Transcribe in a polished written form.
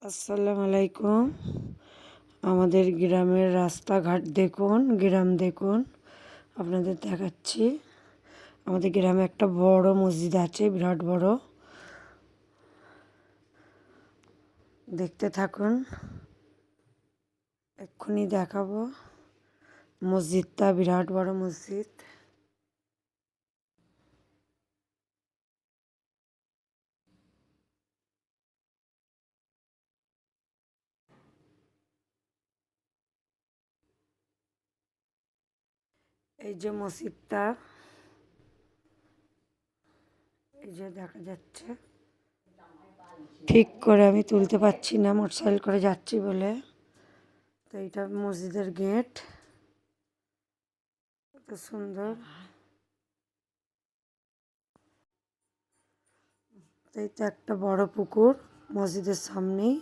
আসসালামু আলাইকুম। আমাদের গ্রামের রাস্তাঘাট দেখুন, গ্রাম দেখুন। আপনাদের দেখাচ্ছি। আমাদের গ্রামে একটা বড় মসজিদ আছে, বিরাট বড়। দেখতে থাকুন, এক্ষুনি দেখাবো। মসজিদটা বিরাট বড় মসজিদ। এই যে মসজিদটা, এই যে দেখা যাচ্ছে। ঠিক করে আমি তুলতে পারছি না, মোটরসাইকেল করে যাচ্ছি বলে। তো এইটা মসজিদের গেট, কত সুন্দর। তো এইটা একটা বড় পুকুর মসজিদের সামনেই।